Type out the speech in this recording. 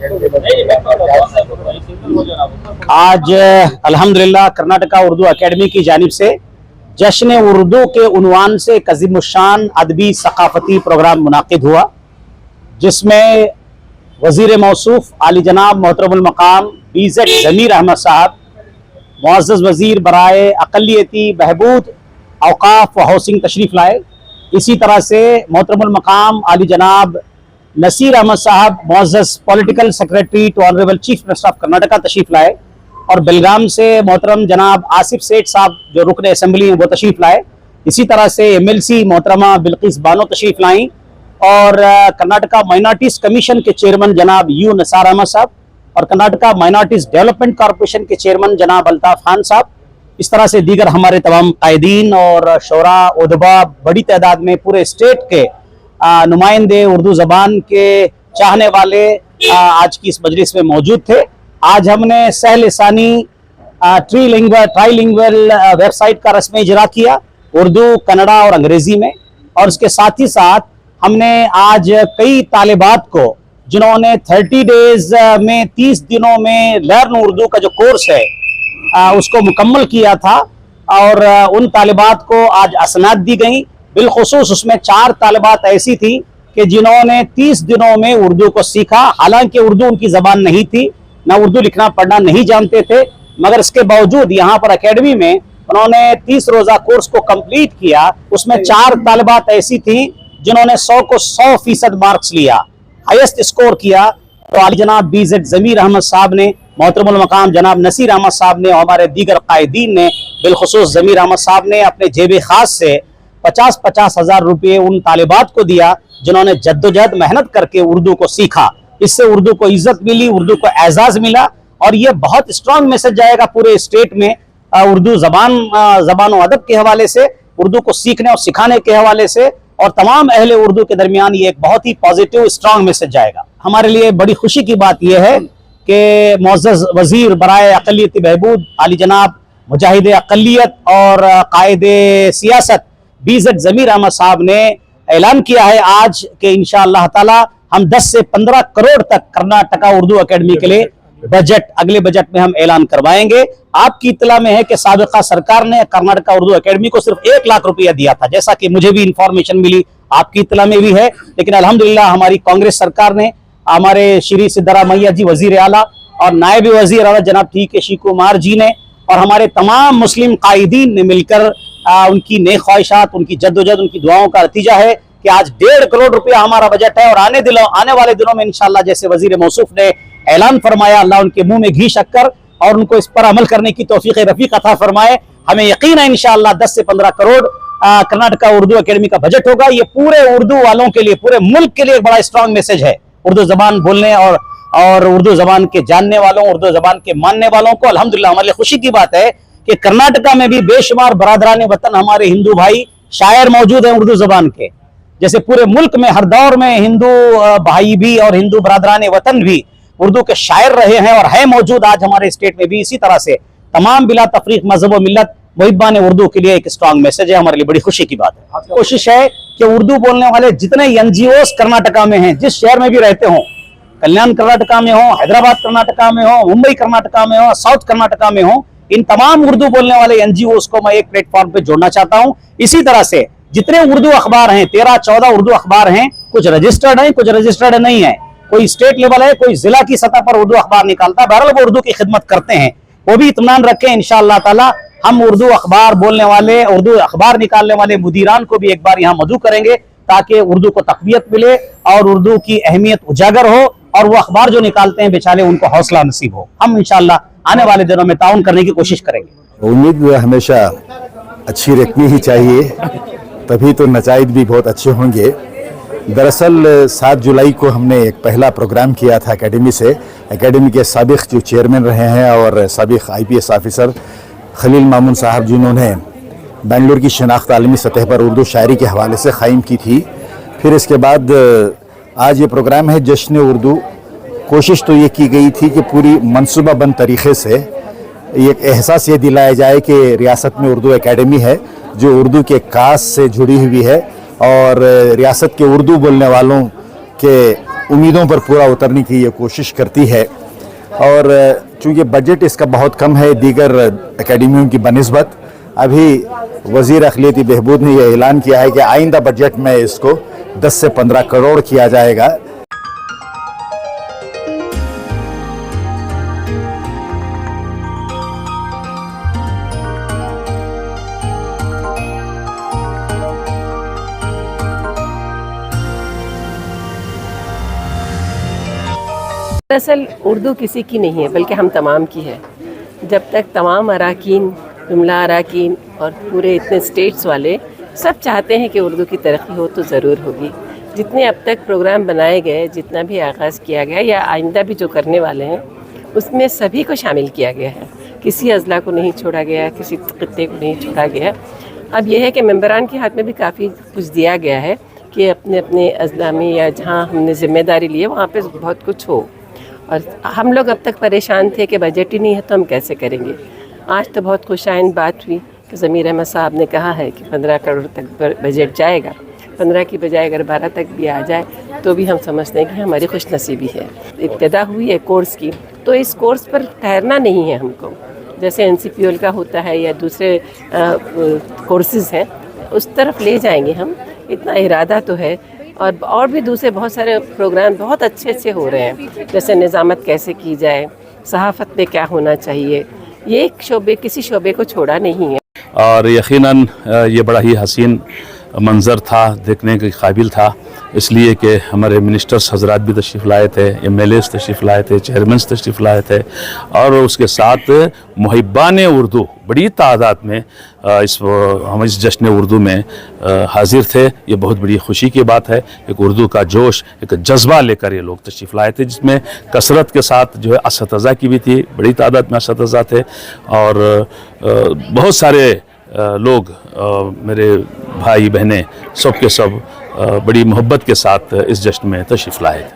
आज अल्हम्दुलिल्लाह कर्नाटका उर्दू एकेडमी की जानिब से जश्न उर्दू के उन्वान से एक अज़ीमुश्शान अदबी सकाफती प्रोग्राम मुनाकिद हुआ, जिसमें वज़ीर मौसूफ आली जनाब मोहतरमुल मकाम बीज़ेड ज़मीर अहमद साहब, मुअज़्ज़ज़ वज़ीर बराए अक़लियती बहबूद औक़ाफ़ व हाउसिंग तशरीफ़ लाए। इसी तरह से मोहतरमुल मकाम आली जनाब नसीर अहमद साहब, मुअज़्ज़ज़ political secretary to honourable chief minister of Karnataka तशरीफ़ लाए, और बेलगाम से मोहतरम जनाब आसिफ सेठ साहब जो रुकन असम्बली हैं वो तशरीफ़ लाए। इसी तरह से MLC मोहतरमा बिल्किस बानो तशरीफ़ लाई, और कर्नाटका माइनॉरिटीज़ कमीशन के चेयरमैन जनाब यू नसार अहमद साहब, और कर्नाटका माइनॉरिटीज़ डेवलपमेंट कॉरपोरेशन के चेयरमैन जनाब अल्ताफ़ खान साहब। इस तरह से दीगर हमारे तमाम कायदीन और शोरा उदबा बड़ी तादाद में पूरे स्टेट के नुमाइंदे उर्दू ज़बान के चाहने वाले आज की इस मजलिस में मौजूद थे। आज हमने सहल-ए-सानी ट्राईलिंगुअल वेबसाइट का रस्मी इजरा किया उर्दू, कन्नड़ा और अंग्रेज़ी में, और उसके साथ ही साथ हमने आज कई तालिबात को जिन्होंने 30 डेज़ में 30 दिनों में लर्न उर्दू का जो कोर्स है उसको मुकम्मल किया था, और उन तालिबात को आज असनाद दी गई। बिलखुसूस उसमें 4 तालिबात ऐसी थी कि जिन्होंने 30 दिनों में उर्दू को सीखा। हालांकि उर्दू उनकी ज़बान नहीं थी, ना उर्दू लिखना पढ़ना नहीं जानते थे, मगर इसके बावजूद यहाँ पर एकेडमी में उन्होंने 30 रोज़ा कोर्स को कंप्लीट किया। उसमें 4 तालिबात ऐसी थी जिन्होंने 100 को 100% मार्क्स लिया, हाईएस्ट स्कोर किया। तो आली जनाब बीज़ेड ज़मीर अहमद साहब ने, मोहतरमुल मकाम जनाब नसीर अहमद साहब ने, हमारे दीगर कायदीन ने, बिलखुसूस ज़मीर अहमद साहब ने अपने जेब खास से 50-50 हज़ार रुपये उन तालिबात को दिया जिन्होंने जद्दोजहद मेहनत करके उर्दू को सीखा। इससे उर्दू को इज्जत मिली, उर्दू को एजाज़ मिला, और ये बहुत स्ट्रॉन्ग मैसेज जाएगा पूरे स्टेट में उर्दू ज़बान व अदब के हवाले से, उर्दू को सीखने और सिखाने के हवाले से, और तमाम अहले उर्दू के दरमियान ये एक बहुत ही पॉजिटिव स्ट्रॉन्ग मैसेज जाएगा। हमारे लिए बड़ी खुशी की बात यह है कि मुअज़्ज़ज़ वज़ीर बराए अक़लियती बहबूद आली जनाब मुजाहिद अक़लियत और कायदे सियासत बीज़ेड ज़मीर अहमद साहब ने ऐलान किया है आज कि इंशाअल्लाह ताला हम 10 से 15 करोड़ तक कर्नाटका उर्दू एकेडमी के लिए बजट अगले बजट में हम ऐलान करवाएंगे। आपकी इत्तला में है कि साबिक़ा सरकार ने कर्नाटका उर्दू एकेडमी को सिर्फ 1 लाख रुपया दिया था, जैसा कि मुझे भी इंफॉर्मेशन मिली, आपकी इत्तला में भी है। लेकिन अल्हम्दुलिल्लाह हमारी कांग्रेस सरकार ने हमारे श्री सिद्धरामैया जी वजीर आला और नायब वजीर आला जनाब TK शिवकुमार जी ने और हमारे तमाम मुस्लिम कायदीन ने मिलकर उनकी नेक ख्वाहिशात, उनकी जद्दोजहद, उनकी दुआओं का नतीजा है कि आज 1.5 करोड़ रुपया हमारा बजट है। और आने वाले दिनों में इंशाअल्लाह जैसे वजीर मौसूफ ने ऐलान फरमाया, अल्लाह उनके मुंह में घी शक्कर और उनको इस पर अमल करने की तौफीक रफीक अता फरमाए। हमें यकीन है इंशाअल्लाह 10 से 15 करोड़ कर्नाटका उर्दू एकेडमी का बजट होगा। ये पूरे उर्दू वालों के लिए, पूरे मुल्क के लिए एक बड़ा स्ट्रॉन्ग मैसेज है उर्दू जबान बोलने और उर्दू जबान के जानने वालों, उर्दू जबान के मानने वालों को। अल्हम्दुलिल्लाह हमारे लिए खुशी की बात है कि कर्नाटका में भी बेशुमार बरादरान वतन हमारे हिंदू भाई शायर मौजूद हैं उर्दू जबान के। जैसे पूरे मुल्क में हर दौर में हिंदू भाई भी और हिंदू बरादरान वतन भी उर्दू के शायर रहे हैं और है मौजूद आज हमारे स्टेट में भी। इसी तरह से तमाम बिला तफरीक मजहब व मिल्लत मुहिब्बान उर्दू के लिए एक स्ट्रॉन्ग मैसेज है, हमारे लिए बड़ी खुशी की बात है। कोशिश है कि उर्दू बोलने वाले जितने NGOs कर्नाटका में हैं, जिस शहर में भी रहते हों, कल्याण कर्नाटका में हो, हैदराबाद कर्नाटका में हो, मुंबई कर्नाटका में हो, साउथ कर्नाटका में हो, इन तमाम उर्दू बोलने वाले NGOs को मैं एक प्लेटफॉर्म पे जोड़ना चाहता हूं। इसी तरह से जितने उर्दू अखबार हैं, 13-14 उर्दू अखबार हैं, कुछ रजिस्टर्ड हैं, कुछ रजिस्टर्ड नहीं है। कोई स्टेट लेवल है, कोई जिला की सतह पर उर्दू अखबार निकालता है, बहरहाल वो उर्दू की खिदमत करते हैं। वो भी इत्मीनान रखें, इंशाअल्लाह ताला हम उर्दू अखबार बोलने वाले, उर्दू अखबार निकालने वाले मुदीरान को भी एक बार यहाँ मदऊ करेंगे ताकि उर्दू को तक़वियत मिले और उर्दू की अहमियत उजागर हो, और वो अखबार जो निकालते हैं बेचारे उनको हौसला नसीब हो। हम इंशाअल्लाह आने वाले दिनों में ताउन करने की कोशिश करेंगे। उम्मीद हमेशा अच्छी रखनी ही चाहिए, तभी तो नताइज भी बहुत अच्छे होंगे। दरअसल 7 जुलाई को हमने एक पहला प्रोग्राम किया था एकेडमी से। एकेडमी के साबिक़ जो चेयरमैन रहे हैं और साबिक़ IPS ऑफिसर खलील मामून साहब, जिन्होंने बेंगलुरु की शनाख्त आलमी सतह पर उर्दू शायरी के हवाले से क़ायम की थी। फिर इसके बाद आज ये प्रोग्राम है जश्न उर्दू। कोशिश तो ये की गई थी कि पूरी मनसूबाबंद तरीक़े से एक एहसास ये दिलाया जाए कि रियासत में उर्दू एकेडमी है जो उर्दू के कास से जुड़ी हुई है और रियासत के उर्दू बोलने वालों के उम्मीदों पर पूरा उतरने की ये कोशिश करती है। और चूँकि बजट इसका बहुत कम है दीगर एकेडमियों की बनिस्बत, अभी वज़ीर अक़लियती बहबूद ने यह ऐलान किया है कि आइंदा बजट में इसको 10 से 15 करोड़ किया जाएगा। दरअसल उर्दू किसी की नहीं है बल्कि हम तमाम की है। जब तक तमाम अराकीन, जुमला अराकीन और पूरे इतने स्टेट्स वाले सब चाहते हैं कि उर्दू की तरक्की हो तो ज़रूर होगी। जितने अब तक प्रोग्राम बनाए गए, जितना भी आगाज़ किया गया या आइंदा भी जो करने वाले हैं, उसमें सभी को शामिल किया गया है। किसी अज़ला को नहीं छोड़ा गया, किसी खित्ते को नहीं छोड़ा गया। अब यह है कि मेंबरान के हाथ में भी काफ़ी कुछ दिया गया है कि अपने अपने अज़ला में या जहाँ हमने ज़िम्मेदारी ली है वहाँ पे बहुत कुछ हो। और हम लोग अब तक परेशान थे कि बजट ही नहीं है तो हम कैसे करेंगे। आज तो बहुत खुशाइंद बात हुई कि ज़मीर अहमद साहब ने कहा है कि 15 करोड़ तक बजट जाएगा। 15 की बजाय अगर 12 तक भी आ जाए तो भी हम समझते हैं कि हमारी खुशनसीबी है। इब्तिदा हुई है कोर्स की, तो इस कोर्स पर ठहरना नहीं है हमको। जैसे NCPOL का होता है या दूसरे कोर्सेज़ हैं, उस तरफ ले जाएंगे हम, इतना इरादा तो है। और भी दूसरे बहुत सारे प्रोग्राम बहुत अच्छे हो रहे हैं, जैसे निज़ामत कैसे की जाए, सहाफ़त में क्या होना चाहिए, ये एक शोबे किसी शोबे को छोड़ा नहीं है। और यकीनन ये बड़ा ही हसीन मंज़र था, देखने के काबिल था, इसलिए कि हमारे मिनिस्टर्स हजरात भी तशरीफ़ लाए थे, MLAs तशरीफ़ लाए थे, चेयरमैन्स तशरीफ़ लाए थे और उसके साथ मुहिब्बान उर्दू बड़ी तादाद में हम इस जश्न उर्दू में हाजिर थे। ये बहुत बड़ी खुशी की बात है। एक उर्दू का जोश, एक जज्बा लेकर ये लोग तशरीफ़ लाए थे, जिसमें कसरत के साथ जो है असतज़ा की भी थी, बड़ी तादाद में असतज़ा थे और बहुत सारे लोग, मेरे भाई बहनें, सब के सब बड़ी मोहब्बत के साथ इस जश्न में तशरीफ़ लाए।